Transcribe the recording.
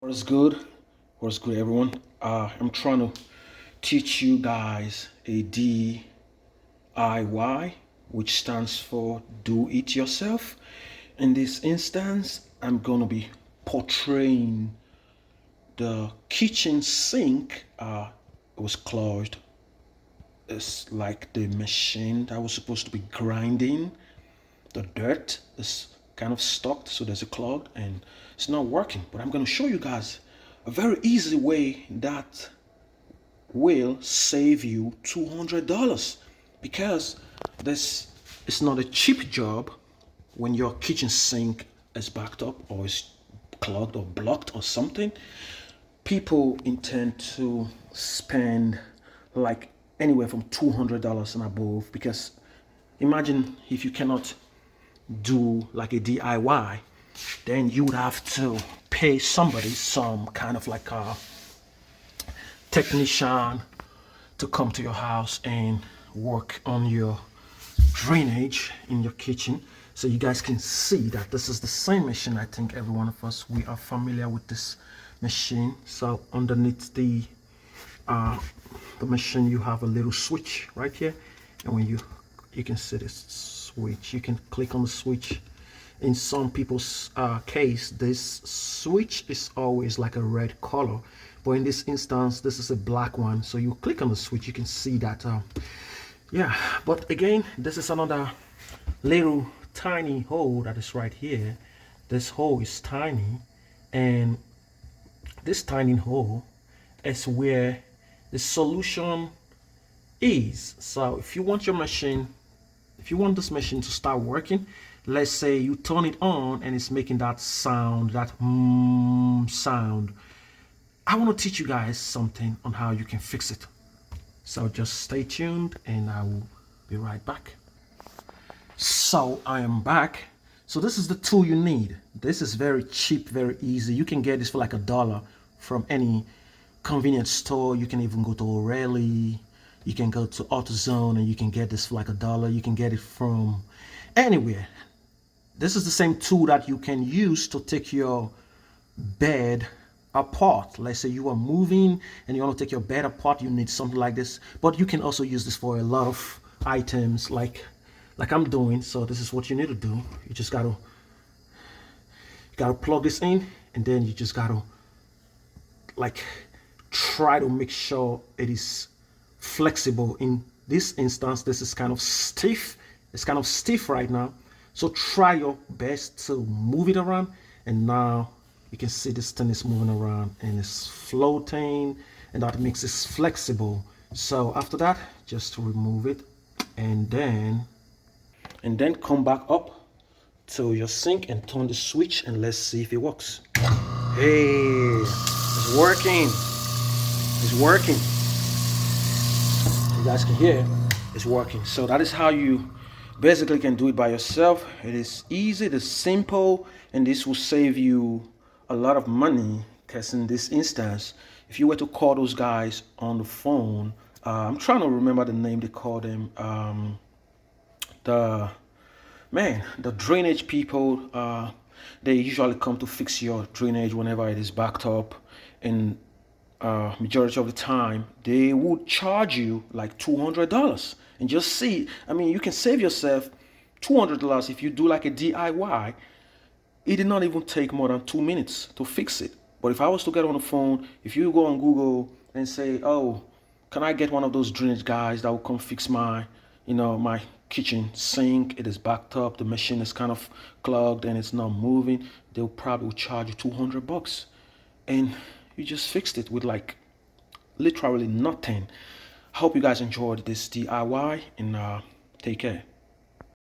What's good? What's good, everyone? I'm trying to teach you guys a DIY, which stands for Do It Yourself. In this instance, I'm going to be portraying the kitchen sink. It was clogged. It's like the machine that was supposed to be grinding the dirt is kind of stuck, so there's a clog and it's not working. But I'm going to show you guys a very easy way that will save you $200 because this is not a cheap job. When your kitchen sink is backed up or is clogged or blocked or something, people intend to spend like anywhere from $200 and above, because imagine if you cannot do like a DIY, then you would have to pay somebody some kind of like a technician to come to your house and work on your drainage in your kitchen. So you guys can see that this is the same machine. I think every one of us, we are familiar with this machine. So underneath the machine, you have a little switch right here, and when you can see this switch, you can click on the switch. In some people's case, this switch is always like a red color, but in this instance this is a black one. So you click on the switch, you can see that yeah. But again, this is another little tiny hole that is right here. This hole is tiny, and this tiny hole is where the solution is. So if you want your machine, if you want this machine to start working, let's say you turn it on and it's making that sound, that sound. I want to teach you guys something on how you can fix it. So just stay tuned and I will be right back. So I am back. So this is the tool you need. This is very cheap, very easy. You can get this for like $1 from any convenience store. You can even go to O'Reilly. You can go to AutoZone and you can get this for like $1. You can get it from anywhere. This is the same tool that you can use to take your bed apart. Let's say you are moving and you want to take your bed apart, you need something like this. But you can also use this for a lot of items like I'm doing. So this is what you need to do. You just gotta plug this in, and then you just gotta like try to make sure it is flexible. In this instance, this is kind of stiff. It's kind of stiff right now. So try your best to move it around, and now you can see this thing is moving around and it's floating, and that makes it flexible. So after that, just remove it and then come back up to your sink and turn the switch, and let's see if it works. Hey, it's working. It's working. You guys can hear it's working. So that is how you basically can do it by yourself. It is easy, it is simple, and this will save you a lot of money, because in this instance, if you were to call those guys on the phone, I'm trying to remember the name they call them, the drainage people. They usually come to fix your drainage whenever it is backed up, and majority of the time they would charge you like $200. And just see, I mean, you can save yourself $200 if you do like a DIY. It did not even take more than 2 minutes to fix it. But if I was to get on the phone, if you go on Google and say, oh, can I get one of those drainage guys that will come fix my, my kitchen sink? It is backed up, the machine is kind of clogged and it's not moving. They'll probably charge you $200, and you just fixed it with like literally nothing. I hope you guys enjoyed this DIY, and take care.